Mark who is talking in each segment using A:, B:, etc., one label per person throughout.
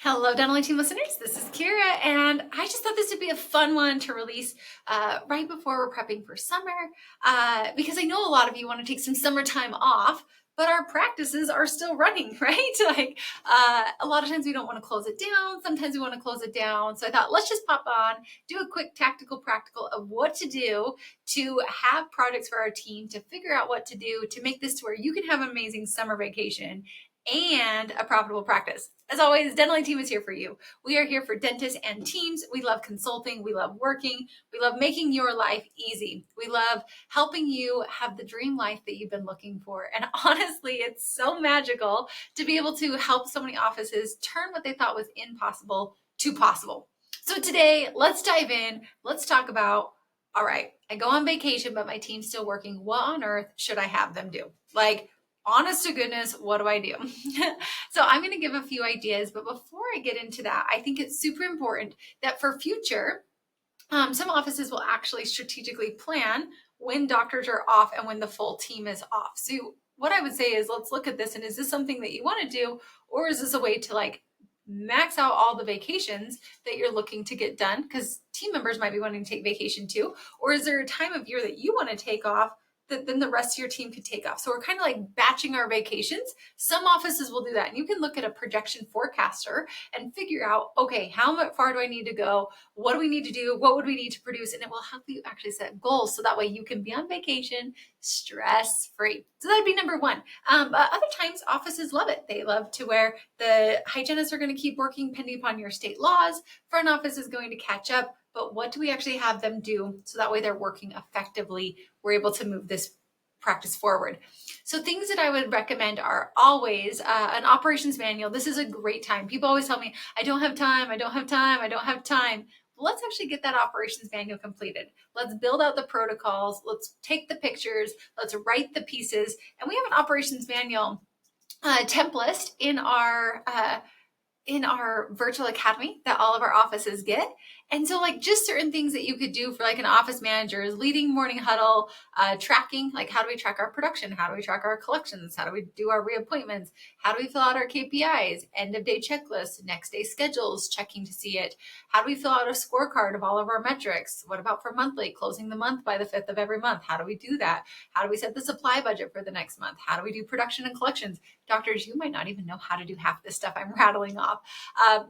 A: Hello, Downtime team listeners. This is Kiera, and I just thought this would be a fun one to release right before we're prepping for summer, because I know a lot of you want to take some summertime off, but our practices are still running, right? A lot of times we don't want to close it down. Sometimes we want to close it down. So I thought let's just pop on, do a quick tactical practical of what to do to have projects for our team, to figure out what to do to make this to where you can have an amazing summer vacation and a profitable practice. As always, Dentally Team is here for you. We are here for dentists and teams. We love consulting. We love working. We love making your life easy. We love helping you have the dream life that you've been looking for. And honestly, it's so magical to be able to help so many offices turn what they thought was impossible to possible. So today, let's dive in. Let's talk about, all right, I go on vacation, but my team's still working. What on earth should I have them do? Honest to goodness, what do I do? So I'm going to give a few ideas, but before I get into that, I think it's super important that for future, some offices will actually strategically plan when doctors are off and when the full team is off. So what I would say is, let's look at this, and is this something that you want to do, or is this a way to max out all the vacations that you're looking to get done? Because team members might be wanting to take vacation too. Or is there a time of year that you want to take off that then the rest of your team could take off? So we're kind of like batching our vacations. Some offices will do that. And you can look at a projection forecaster and figure out, okay, how far do I need to go? What do we need to do? What would we need to produce? And it will help you actually set goals. So that way you can be on vacation stress-free. So that'd be number one. But other times offices love it. They love to where the hygienists are going to keep working pending upon your state laws. Front office is going to catch up. But what do we actually have them do so that way they're working effectively? We're able to move this practice forward. So things that I would recommend are always an operations manual. This is a great time. People always tell me, I don't have time, I don't have time, I don't have time. Well, let's actually get that operations manual completed. Let's build out the protocols. Let's take the pictures. Let's write the pieces. And we have an operations manual template in our virtual academy that all of our offices get. And so just certain things that you could do for an office manager is leading morning huddle, tracking, how do we track our production? How do we track our collections? How do we do our reappointments? How do we fill out our KPIs, end of day checklists, next day schedules, checking to see it? How do we fill out a scorecard of all of our metrics? What about for monthly, closing the month by the 5th of every month? How do we do that? How do we set the supply budget for the next month? How do we do production and collections? Doctors, you might not even know how to do half this stuff I'm rattling off.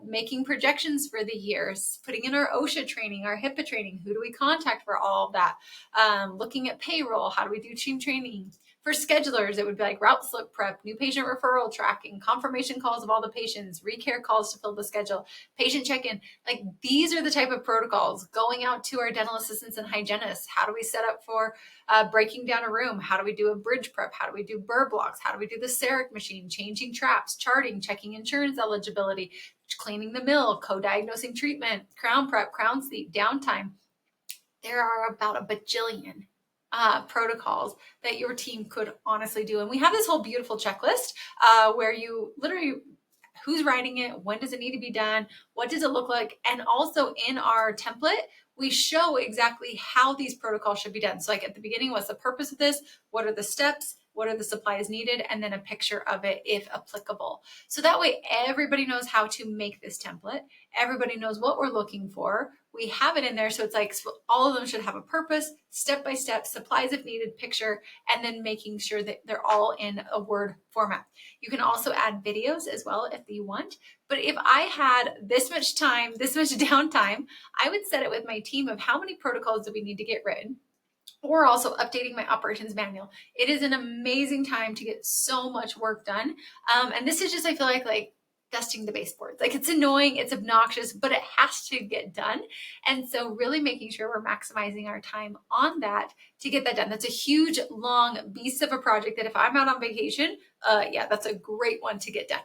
A: Making projections for the years, putting in our OSHA training, our HIPAA training. Who do we contact for all of that? Looking at payroll. How do we do team training? For schedulers, it would be route slip prep, new patient referral tracking, confirmation calls of all the patients, recare calls to fill the schedule, patient check-in. These are the type of protocols going out to our dental assistants and hygienists. How do we set up for breaking down a room? How do we do a bridge prep? How do we do burr blocks? How do we do the CEREC machine, changing traps, charting, checking insurance eligibility, cleaning the mill, co-diagnosing treatment, crown prep, crown sleep, downtime? There are about a bajillion protocols that your team could honestly do. And we have this whole beautiful checklist where you literally, who's writing it? When does it need to be done? What does it look like? And also in our template, we show exactly how these protocols should be done. So at the beginning, what's the purpose of this? What are the steps? What are the supplies needed? And then a picture of it if applicable. So that way everybody knows how to make this template. Everybody knows what we're looking for. We have it in there. So it's so all of them should have a purpose, step-by-step, supplies if needed, picture, and then making sure that they're all in a Word format. You can also add videos as well if you want. But if I had this much time, this much downtime, I would set it with my team of how many protocols do we need to get written, or also updating my operations manual. It is an amazing time to get so much work done. And this is just, I feel like dusting the baseboards. It's annoying, it's obnoxious, but it has to get done. And so really making sure we're maximizing our time on that to get that done. That's a huge, long beast of a project that if I'm out on vacation, that's a great one to get done.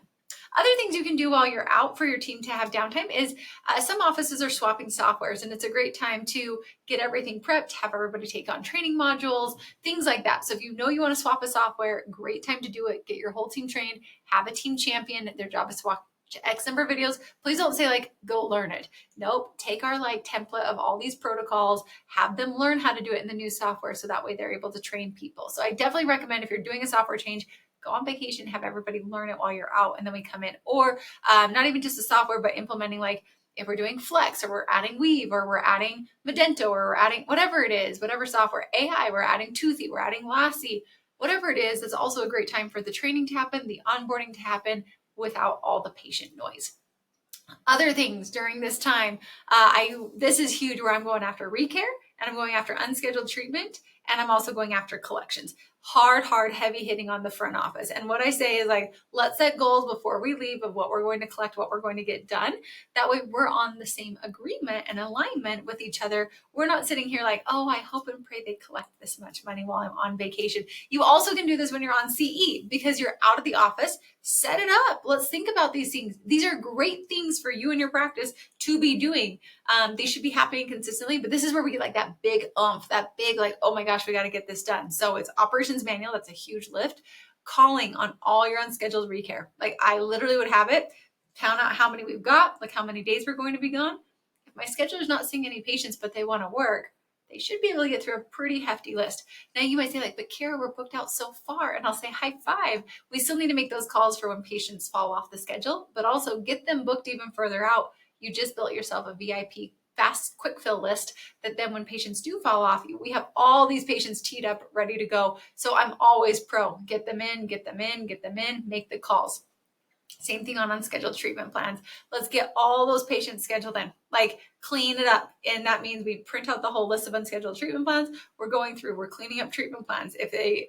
A: Other things you can do while you're out for your team to have downtime is some offices are swapping softwares, and it's a great time to get everything prepped, have everybody take on training modules, things like that. So if you know you want to swap a software, great time to do it. Get your whole team trained, have a team champion. Their job is to watch X number of videos. Please don't say go learn it. Nope. Take our template of all these protocols, have them learn how to do it in the new software so that way they're able to train people. So I definitely recommend if you're doing a software change, go on vacation, have everybody learn it while you're out, and then we come in. Or not even just the software, but implementing like if we're doing Flex or we're adding Weave or we're adding Magento or we're adding whatever it is, whatever software, AI, we're adding Toothy, we're adding Lassie, whatever it is, it's also a great time for the training to happen, the onboarding to happen without all the patient noise. Other things during this time, this is huge where I'm going after recare and I'm going after unscheduled treatment and I'm also going after collections. Hard, heavy hitting on the front office. And what I say is like, let's set goals before we leave of what we're going to collect, what we're going to get done. That way we're on the same agreement and alignment with each other. We're not sitting here like, oh, I hope and pray they collect this much money while I'm on vacation. You also can do this when you're on CE because you're out of the office. Set it up. Let's think about these things. These are great things for you and your practice to be doing. They should be happening consistently, but this is where we get like that big oomph, that big like, oh my gosh, we got to get this done. So it's operations manual. That's a huge lift. Calling on all your unscheduled recare. Like I literally would have it, count out how many we've got, like how many days we're going to be gone. If my scheduler is not seeing any patients, but they want to work, they should be able to get through a pretty hefty list. Now you might say like, but Kiera, we're booked out so far. And I'll say high five. We still need to make those calls for when patients fall off the schedule, but also get them booked even further out. You just built yourself a VIP fast quick fill list that then when patients do fall off, we have all these patients teed up, ready to go. So I'm always pro, get them in, make the calls. Same thing on unscheduled treatment plans. Let's get all those patients scheduled in, like clean it up. And that means we print out the whole list of unscheduled treatment plans. We're going through, we're cleaning up treatment plans. If they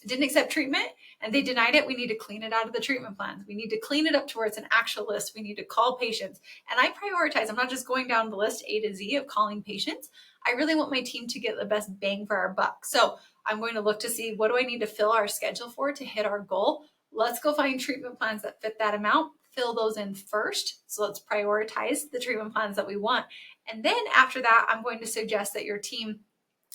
A: didn't accept treatment and they denied it, we need to clean it out of the treatment plans. We need to clean it up to where it's an actual list. We need to call patients. And I prioritize, I'm not just going down the list A to Z of calling patients. I really want my team to get the best bang for our buck. So I'm going to look to see what do I need to fill our schedule for to hit our goal. Let's go find treatment plans that fit that amount, fill those in first. So let's prioritize the treatment plans that we want. And then after that, I'm going to suggest that your team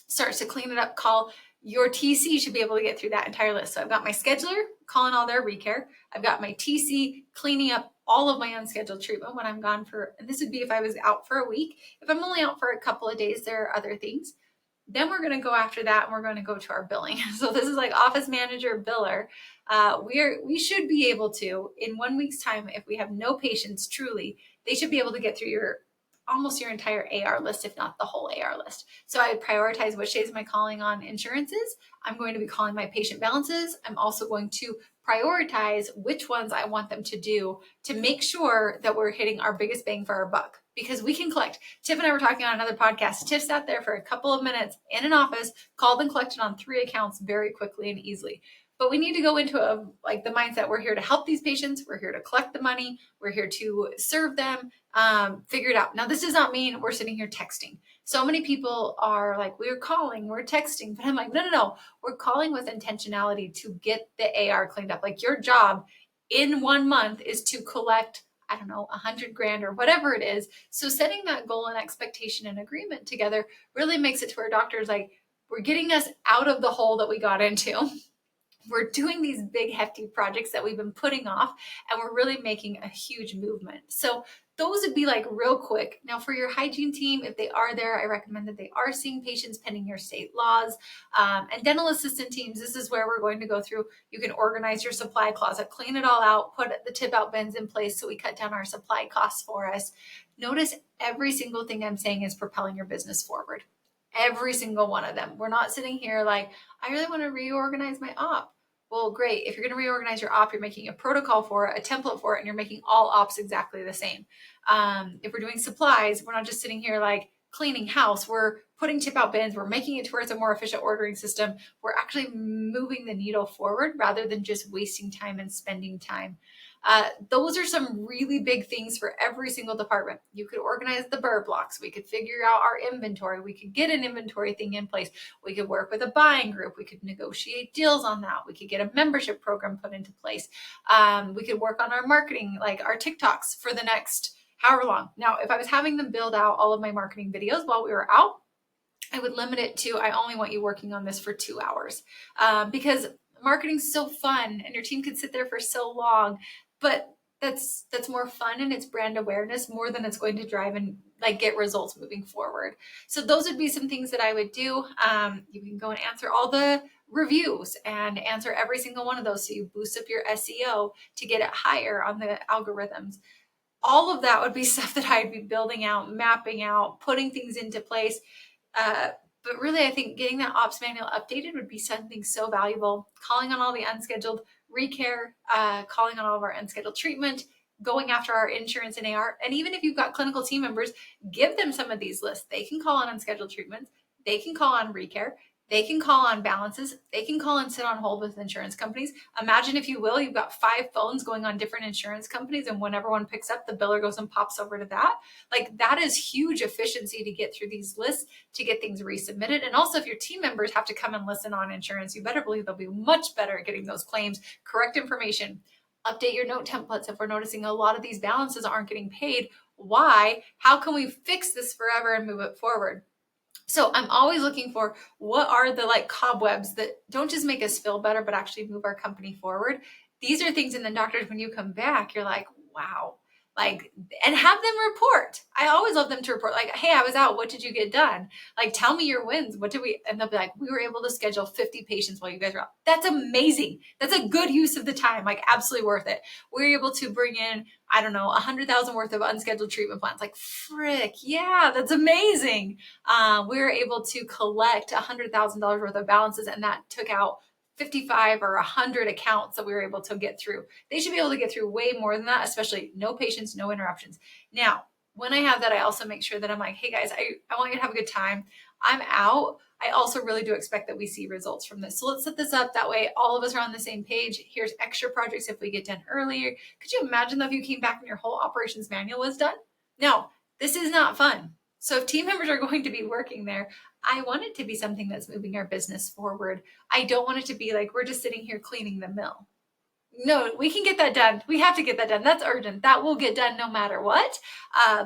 A: starts to clean it up. Call your TC should be able to get through that entire list. So I've got my scheduler calling all their recare. I've got my TC cleaning up all of my unscheduled treatment when I'm gone for, and this would be if I was out for a week. If I'm only out for a couple of days, there are other things. Then we're going to go after that and we're going to go to our billing. So this is like office manager biller. We should be able to, in 1 week's time, if we have no patients truly, they should be able to get through almost your entire AR list, if not the whole AR list. So I would prioritize which days am I calling on insurances. I'm going to be calling my patient balances. I'm also going to prioritize which ones I want them to do to make sure that we're hitting our biggest bang for our buck. Because we can collect. Tiff and I were talking on another podcast. Tiff sat there for a couple of minutes in an office, called and collected on 3 accounts very quickly and easily. But we need to go into the mindset. We're here to help these patients. We're here to collect the money. We're here to serve them, figure it out. Now, this does not mean we're sitting here texting. So many people are like, we're calling, we're texting. But I'm like, no. We're calling with intentionality to get the AR cleaned up. Like your job in 1 month is to collect, I don't know, 100 grand or whatever it is. So setting that goal and expectation and agreement together really makes it to where doctors like, we're getting us out of the hole that we got into. We're doing these big hefty projects that we've been putting off and we're really making a huge movement. So those would be like real quick. Now for your hygiene team, if they are there, I recommend that they are seeing patients pending your state laws. And dental assistant teams, this is where we're going to go through. You can organize your supply closet, clean it all out, put the tip out bins in place so we cut down our supply costs for us. Notice every single thing I'm saying is propelling your business forward. Every single one of them. We're not sitting here like, I really want to reorganize my op. Well, great. If you're going to reorganize your op, you're making a protocol for it, a template for it, and you're making all ops exactly the same. If we're doing supplies, we're not just sitting here like cleaning house. We're putting tip out bins. We're making it towards a more efficient ordering system. We're actually moving the needle forward rather than just wasting time and spending time. Those are some really big things for every single department. You could organize the burr blocks. We could figure out our inventory. We could get an inventory thing in place. We could work with a buying group. We could negotiate deals on that. We could get a membership program put into place. We could work on our marketing, like our TikToks for the next however long. Now, if I was having them build out all of my marketing videos while we were out, I would limit it to, I only want you working on this for 2 hours because marketing's so fun and your team could sit there for so long. But that's more fun and it's brand awareness more than it's going to drive and like get results moving forward. So those would be some things that I would do. You can go and answer all the reviews and answer every single one of those so you boost up your SEO to get it higher on the algorithms. All of that would be stuff that I'd be building out, mapping out, putting things into place. But really, I think getting that ops manual updated would be something so valuable. Calling on all the unscheduled recare, calling on all of our unscheduled treatment, going after our insurance and AR. And even if you've got clinical team members, give them some of these lists. They can call on unscheduled treatments. They can call on recare. They can call on balances. They can call and sit on hold with insurance companies. Imagine, if you will, you've got 5 phones going on different insurance companies, and whenever one picks up, the biller goes and pops over to that. Like, that is huge efficiency to get through these lists, to get things resubmitted. And also, if your team members have to come and listen on insurance, you better believe they'll be much better at getting those claims, correct information. Update your note templates if we're noticing a lot of these balances aren't getting paid. Why? How can we fix this forever and move it forward? So I'm always looking for what are the like cobwebs that don't just make us feel better, but actually move our company forward. These are things, and then doctors, when you come back, you're like, wow, like, and have them report. I always love them to report, like, hey, I was out. What did you get done? Like, tell me your wins. What did we, and they'll be like, we were able to schedule 50 patients while you guys were out. That's amazing. That's a good use of the time, like absolutely worth it. We were able to bring in, I don't know, 100,000 worth of unscheduled treatment plans. Like, frick, yeah, that's amazing. We were able to collect $100,000 worth of balances, and that took out 55 or 100 accounts that we were able to get through. They should be able to get through way more than that, especially no patients, no interruptions. Now, when I have that, I also make sure that I'm like, hey guys, I want you to have a good time. I'm out. I also really do expect that we see results from this. So let's set this up. That way all of us are on the same page. Here's extra projects if we get done earlier. Could you imagine though if you came back and your whole operations manual was done? No, this is not fun. So if team members are going to be working there, I want it to be something that's moving our business forward. I don't want it to be like we're just sitting here cleaning the mill. No, we can get that done. We have to get that done. That's urgent. That will get done no matter what.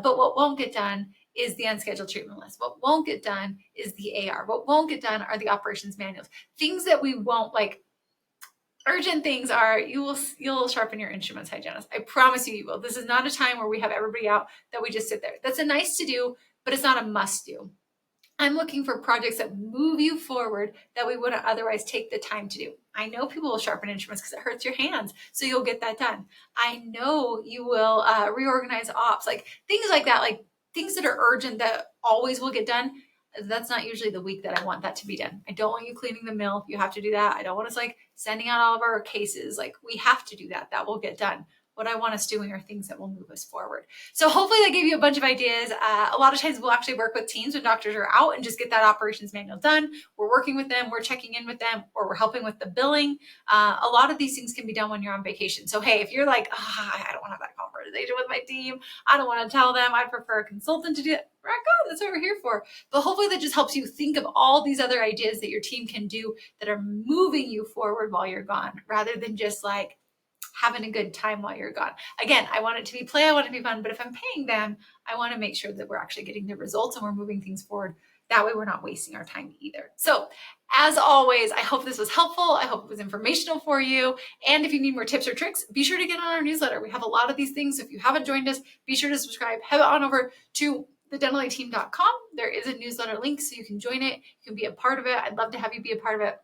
A: But what won't get done is the unscheduled treatment list. What won't get done is the AR. What won't get done are the operations manuals. Things that we won't like. Urgent things are you'll sharpen your instruments, hygienist. I promise you will. This is not a time where we have everybody out that we just sit there. That's a nice to do, but it's not a must do. I'm looking for projects that move you forward that we wouldn't otherwise take the time to do. I know people will sharpen instruments because it hurts your hands, so you'll get that done. I know you will reorganize ops, like things like that, like things that are urgent that always will get done. That's not usually the week that I want that to be done. I don't want you cleaning the mill. You have to do that. I don't want us like sending out all of our cases. Like, we have to do that. That will get done. What I want us doing are things that will move us forward. So hopefully that gave you a bunch of ideas. A lot of times we'll actually work with teams when doctors are out and just get that operations manual done. We're working with them, we're checking in with them, or we're helping with the billing. A lot of these things can be done when you're on vacation. So hey, if you're like, I don't want to have that conversation with my team, I don't want to tell them, I prefer a consultant to do it, rock on, that's what we're here for. But hopefully that just helps you think of all these other ideas that your team can do that are moving you forward while you're gone, rather than just like having a good time while you're gone. Again, I want it to be play, I want it to be fun, but if I'm paying them, I want to make sure that we're actually getting the results and we're moving things forward. That way we're not wasting our time either. So as always, I hope this was helpful. I hope it was informational for you. And if you need more tips or tricks, be sure to get on our newsletter. We have a lot of these things. So if you haven't joined us, be sure to subscribe. Head on over to thedentalateam.com. There is a newsletter link so you can join it. You can be a part of it. I'd love to have you be a part of it.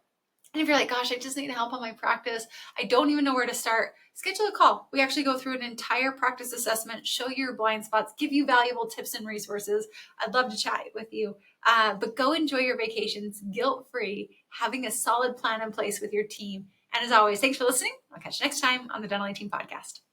A: And if you're like, gosh, I just need help on my practice, I don't even know where to start, schedule a call. We actually go through an entire practice assessment, show you your blind spots, give you valuable tips and resources. I'd love to chat with you. But go enjoy your vacations guilt-free, having a solid plan in place with your team. And as always, thanks for listening. I'll catch you next time on the Dental Team Podcast.